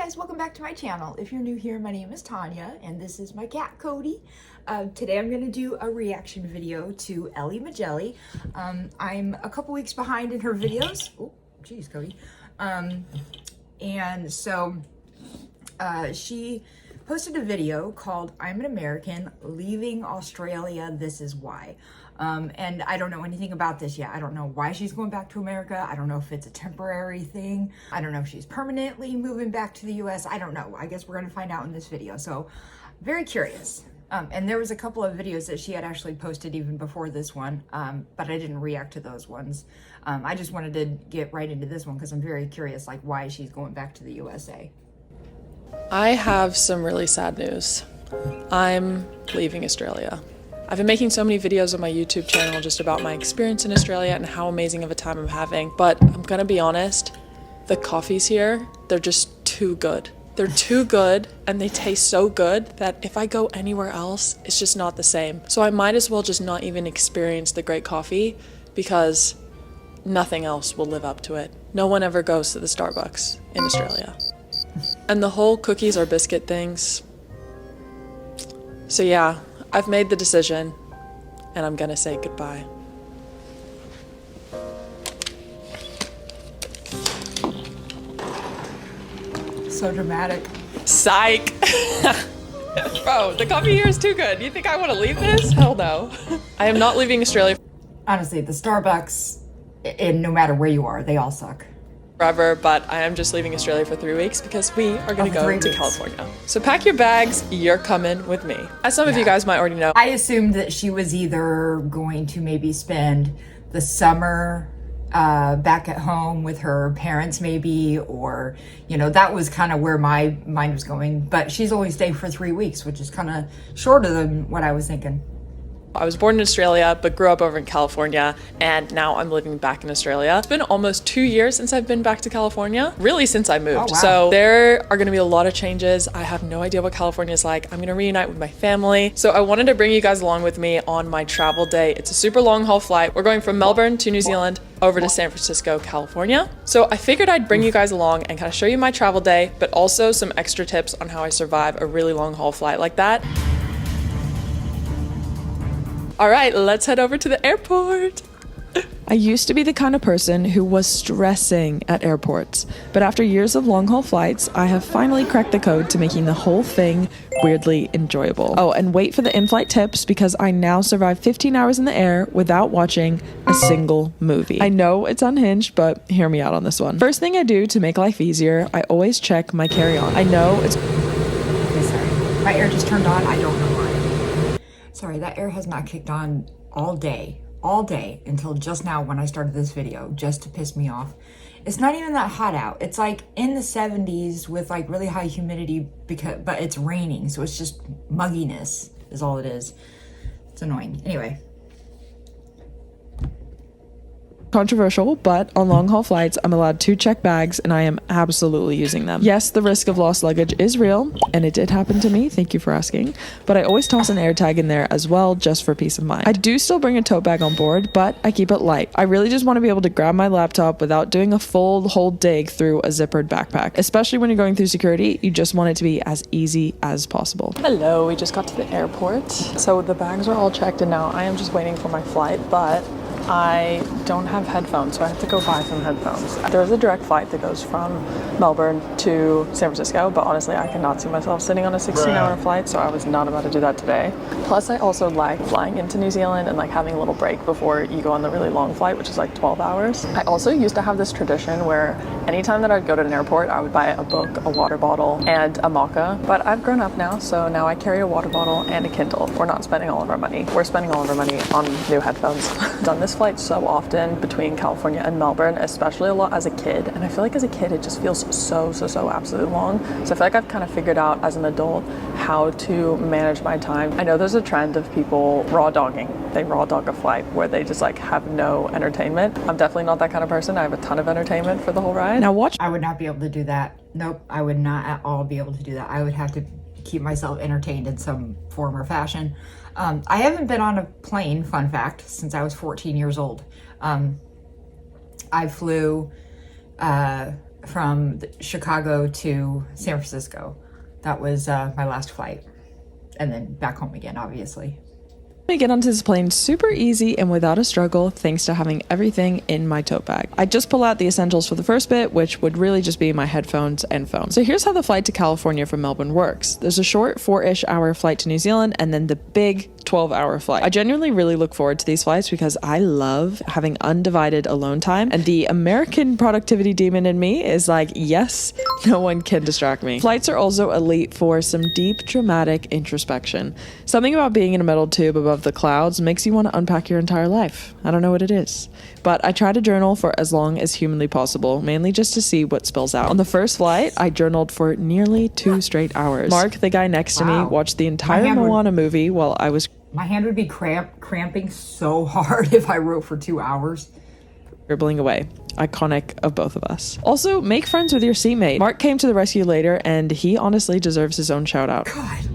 guys, welcome back to my channel. If you're new here, my name is Tanya and this is my cat Cody. Today I'm going to do a reaction video to Ellie Majelli. I'm a couple weeks behind in her videos. Oh, geez, Cody. And so she posted a video called I'm an American, Leaving Australia, This Is Why. And I don't know anything about this yet. I don't know why she's going back to America. I don't know if it's a temporary thing. I don't know if she's permanently moving back to the US. I don't know. I guess we're going to find out in this video. So very curious. And there was a couple of videos that she had actually posted even before this one, but I didn't react to those ones. I just wanted to get right into this one because I'm very curious, like why she's going back to the USA. I have some really sad news. I'm leaving Australia. I've been making so many videos on my YouTube channel just about my experience in Australia and how amazing of a time I'm having, but I'm gonna be honest, the coffees here, they're just too good. They're too good and they taste so good that if I go anywhere else, it's just not the same. So I might as well just not even experience the great coffee because nothing else will live up to it. No one ever goes to the Starbucks in Australia. And the whole cookies or biscuit things. So yeah, I've made the decision and I'm gonna say goodbye. So dramatic. Psych! Bro, the coffee here is too good. You think I want to leave this? Hell no. I am not leaving Australia Honestly, the Starbucks, and no matter where you are, they all suck. forever, but I am just leaving Australia for 3 weeks because we are gonna go 3 to weeks. California. So pack your bags, you're coming with me. As some of you guys might already know, I assumed that she was either going to maybe spend the summer back at home with her parents maybe, or, you know, that was kind of where my mind was going. But she's only staying for 3 weeks, which is kind of shorter than what I was thinking. I was born in Australia, but grew up over in California, and now I'm living back in Australia. It's been almost 2 years since I've been back to California, really since I moved. Oh, wow. So there are gonna be a lot of changes. I have no idea what California is like. I'm gonna reunite with my family. So I wanted to bring you guys along with me on my travel day. It's a super long haul flight. We're going from Melbourne to New Zealand over to San Francisco, California. So I figured I'd bring you guys along and kind of show you my travel day, but also some extra tips on how I survive a really long haul flight like that. All right, let's head over to the airport. I used to be the kind of person who was stressing at airports, but after years of long haul flights, I have finally cracked the code to making the whole thing weirdly enjoyable. Oh, and wait for the in-flight tips because I now survive 15 hours in the air without watching a single movie. I know it's unhinged, but hear me out on this one. First thing I do to make life easier, I always check my carry-on. I know it's... Okay, sorry. My air just turned on. I don't know why. Sorry, that air has not kicked on all day until just now when I started this video, just to piss me off. It's not even that hot out. It's like in the 70s with like really high humidity, but it's raining, so it's just mugginess is all it is. It's annoying. Anyway. Controversial, but on long haul flights, I'm allowed to check bags and I am absolutely using them. Yes, the risk of lost luggage is real, and it did happen to me, thank you for asking, but I always toss an air tag in there as well, just for peace of mind. I do still bring a tote bag on board, but I keep it light. I really just want to be able to grab my laptop without doing a full whole dig through a zippered backpack. Especially when you're going through security, you just want it to be as easy as possible. Hello, we just got to the airport. So the bags are all checked and now I am just waiting for my flight, but I don't have headphones, so I have to go buy some headphones. There's a direct flight that goes from Melbourne to San Francisco, but honestly, I cannot see myself sitting on a 16-hour flight, so I was not about to do that today. Plus, I also like flying into New Zealand and like having a little break before you go on the really long flight, which is like 12 hours. I also used to have this tradition where anytime that I'd go to an airport, I would buy a book, a water bottle, and a maca. But I've grown up now, so now I carry a water bottle and a Kindle. We're not spending all of our money. We're spending all of our money on new headphones. Done this flight so often between California and Melbourne, especially a lot as a kid, and I feel like as a kid it just feels so absolutely long. So I feel like I've kind of figured out as an adult how to manage my time. I know there's a trend of people raw dogging. They raw dog a flight where they just like have no entertainment. I'm definitely not that kind of person. I have a ton of entertainment for the whole ride. Now watch. I would not be able to do that. Nope, I would not at all be able to do that. I would have to keep myself entertained in some form or fashion. I haven't been on a plane, fun fact, since I was 14 years old. I flew from Chicago to San Francisco. That was my last flight. And then back home again, obviously. I get onto this plane super easy and without a struggle thanks to having everything in my tote bag. I just pull out the essentials for the first bit, which would really just be my headphones and phone. So here's how the flight to California from Melbourne works. There's a short 4-ish hour flight to New Zealand and then the big 12-hour flight. I genuinely really look forward to these flights because I love having undivided alone time, and the American productivity demon in me is like, yes, no one can distract me. Flights are also elite for some deep dramatic introspection. Something about being in a metal tube above the clouds makes you want to unpack your entire life. I don't know what it is, but I try to journal for as long as humanly possible, mainly just to see what spills out. On the first flight, I journaled for nearly 2 straight hours. Mark, the guy next to me, watched the entire Moana movie while I was my hand would be cramping so hard if I wrote for 2 hours. scribbling away. Iconic of both of us. Also, make friends with your seatmate. Mark came to the rescue later, and he honestly deserves his own shout out. God.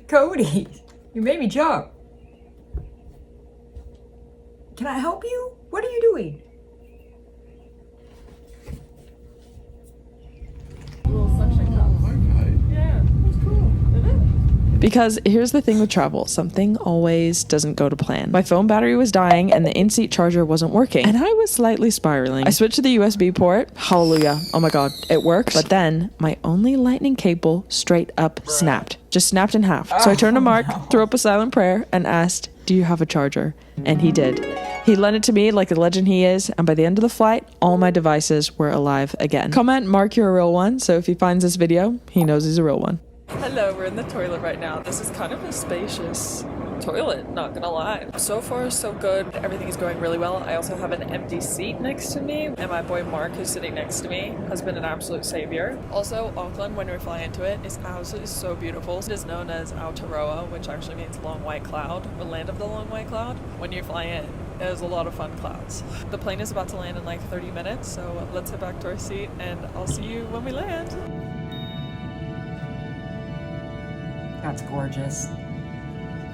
Cody, you made me jump. Can I help you? What are you doing? Because here's the thing with travel, something always doesn't go to plan. My phone battery was dying and the in-seat charger wasn't working, and I was slightly spiraling. I switched to the USB port. Hallelujah. Oh my god, it worked. But then my only lightning cable straight up snapped. Just snapped in half. So I turned to Mark, threw up a silent prayer, and asked, "Do you have a charger?" And he did. He lent it to me like the legend he is, and by the end of the flight, all my devices were alive again. Comment, Mark, you're a real one, so if he finds this video, he knows he's a real one. Hello, we're in the toilet right now. This is kind of a spacious toilet, not gonna lie. So far, so good. Everything is going really well. I also have an empty seat next to me, and my boy Mark, who's sitting next to me, has been an absolute savior. Also, Auckland, when we fly into it, is absolutely so beautiful. It is known as Aotearoa, which actually means long white cloud, or land of the long white cloud. When you fly in, there's a lot of fun clouds. The plane is about to land in like 30 minutes, so let's head back to our seat, and I'll see you when we land. That's gorgeous.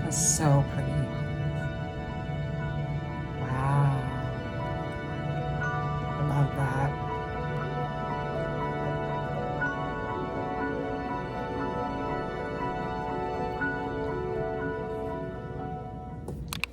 That's so pretty. Wow. I love that.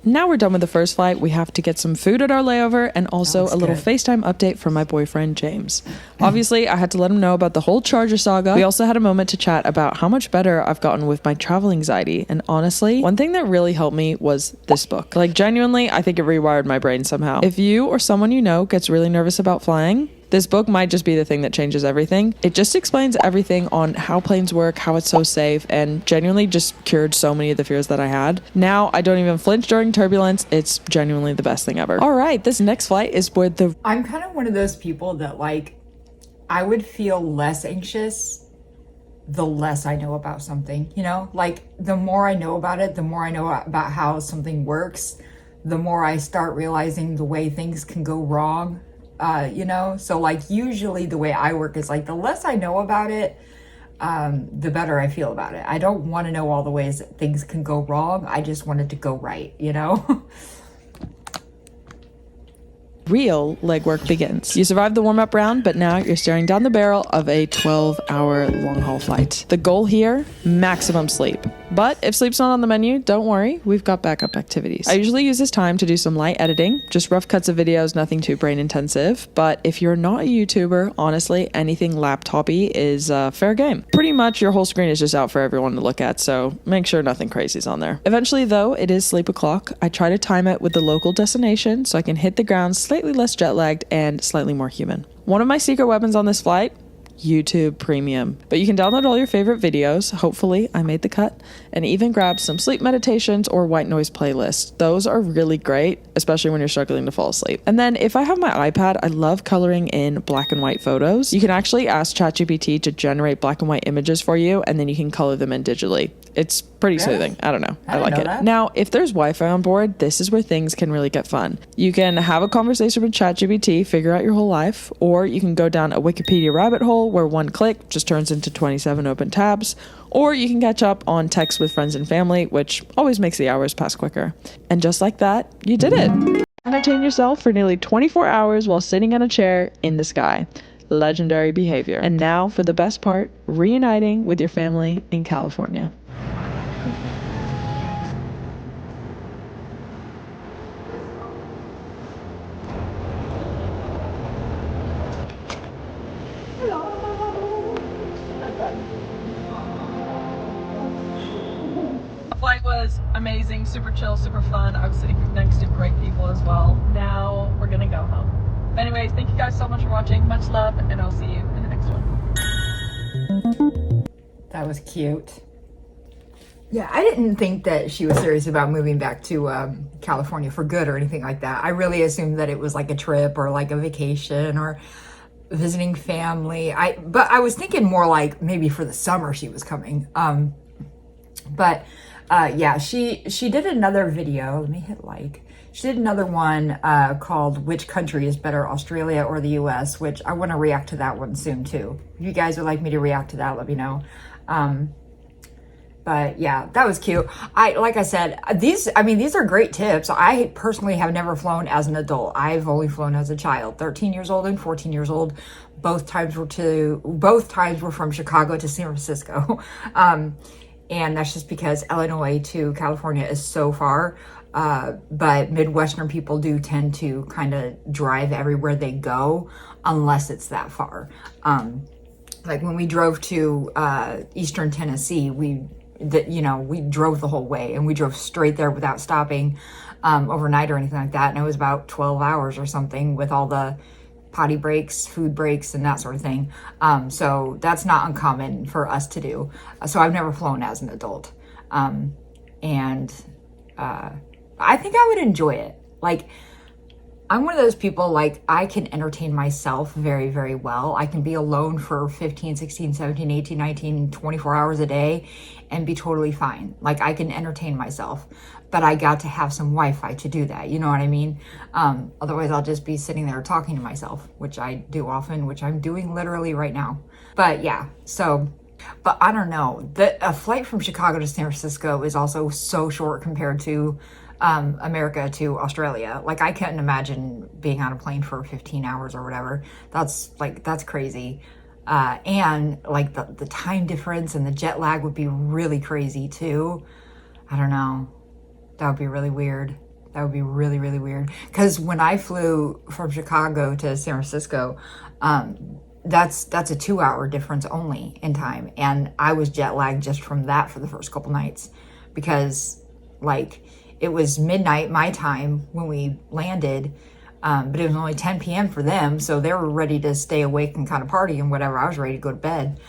Now we're done with the first flight, we have to get some food at our layover and also a little FaceTime update from my boyfriend, James. Obviously, I had to let him know about the whole charger saga. We also had a moment to chat about how much better I've gotten with my travel anxiety. And honestly, one thing that really helped me was this book. Like, genuinely, I think it rewired my brain somehow. If you or someone you know gets really nervous about flying, this book might just be the thing that changes everything. It just explains everything on how planes work, how it's so safe, and genuinely just cured so many of the fears that I had. Now, I don't even flinch during turbulence. It's genuinely the best thing ever. All right, this next flight is with the... I'm kind of one of those people that, like, I would feel less anxious the less I know about something, you know? Like, the more I know about it, the more I know about how something works, the more I start realizing the way things can go wrong. You know, so like usually the way I work is like the less I know about it, the better I feel about it. I don't want to know all the ways that things can go wrong. I just want it to go right, you know? Real legwork begins. You survived the warm-up round, but now you're staring down the barrel of a 12-hour long-haul flight. The goal here, maximum sleep. But if sleep's not on the menu, don't worry, we've got backup activities. I usually use this time to do some light editing, just rough cuts of videos, nothing too brain intensive. But if you're not a YouTuber, honestly, anything laptop-y is fair game. Pretty much your whole screen is just out for everyone to look at, so make sure nothing crazy's on there. Eventually though, it is sleep o'clock. I try to time it with the local destination so I can hit the ground slightly less jet lagged and slightly more human. One of my secret weapons on this flight, YouTube Premium. But you can download all your favorite videos, hopefully I made the cut, and even grab some sleep meditations or white noise playlists. Those are really great, especially when you're struggling to fall asleep. And then if I have my iPad, I love coloring in black and white photos. You can actually ask ChatGPT to generate black and white images for you, and then you can color them in digitally. It's pretty soothing. I don't know. I like it. Now, if there's Wi-Fi on board, this is where things can really get fun. You can have a conversation with ChatGPT, figure out your whole life, or you can go down a Wikipedia rabbit hole where one click just turns into 27 open tabs, or you can catch up on text with friends and family, which always makes the hours pass quicker. And just like that, you did it. Entertain yourself for nearly 24 hours while sitting in a chair in the sky. Legendary behavior. And now for the best part, reuniting with your family in California. Flight was amazing, super chill, super fun. I was sitting next to great people as well. Now we're gonna go home. Anyways, thank you guys so much for watching. Much love, and I'll see you in the next one. That was cute. Yeah, I didn't think that she was serious about moving back to California for good or anything like that. I really assumed that it was like a trip or like a vacation or visiting family. But I was thinking more like maybe for the summer she was coming. Yeah, she did another video. Let me hit like. She did another one called "Which Country is Better, Australia or the U.S.?" which I want to react to that one soon too. If you guys would like me to react to that, let me know. But yeah, that was cute. Like I said, these are great tips. I personally have never flown as an adult. I've only flown as a child, 13 years old and 14 years old. Both times were from Chicago to San Francisco. And that's just because Illinois to California is so far. But Midwestern people do tend to kind of drive everywhere they go, unless it's that far. Like when we drove to Eastern Tennessee, we drove the whole way, and we drove straight there without stopping overnight or anything like that. And it was about 12 hours or something with all the potty breaks, food breaks, and that sort of thing. So that's not uncommon for us to do. So I've never flown as an adult. I think I would enjoy it. Like, I'm one of those people, like, I can entertain myself very, very well. I can be alone for 15, 16, 17, 18, 19, 24 hours a day and be totally fine. Like, I can entertain myself, but I got to have some Wi-Fi to do that. You know what I mean? Otherwise, I'll just be sitting there talking to myself, which I do often, which I'm doing literally right now. But yeah, but I don't know. A flight from Chicago to San Francisco is also so short compared to America to Australia. Like, I couldn't imagine being on a plane for 15 hours or whatever. That's crazy. And like the time difference and the jet lag would be really crazy too. I don't know. That would be really weird. That would be really, really weird. Because when I flew from Chicago to San Francisco, that's a 2-hour difference only in time. And I was jet lagged just from that for the first couple nights, because like, it was midnight my time when we landed, but it was only 10 p.m. for them, so they were ready to stay awake and kind of party and whatever. I was ready to go to bed.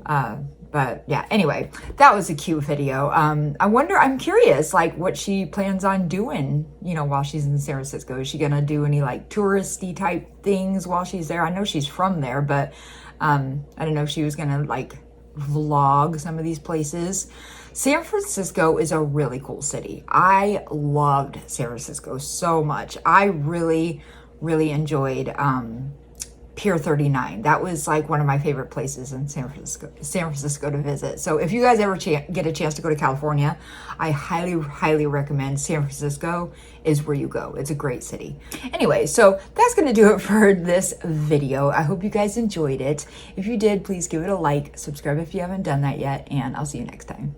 But yeah, anyway, that was a cute video. I'm curious, like, what she plans on doing, while she's in San Francisco. Is she gonna do any like touristy type things while she's there? I know she's from there, but I don't know if she was gonna like vlog some of these places. San Francisco is a really cool city. I loved San Francisco so much. I really, really enjoyed Pier 39. That was like one of my favorite places in San Francisco to visit. So if you guys ever get a chance to go to California, I highly, highly recommend San Francisco is where you go. It's a great city. Anyway, so that's going to do it for this video. I hope you guys enjoyed it. If you did, please give it a like, subscribe if you haven't done that yet, and I'll see you next time.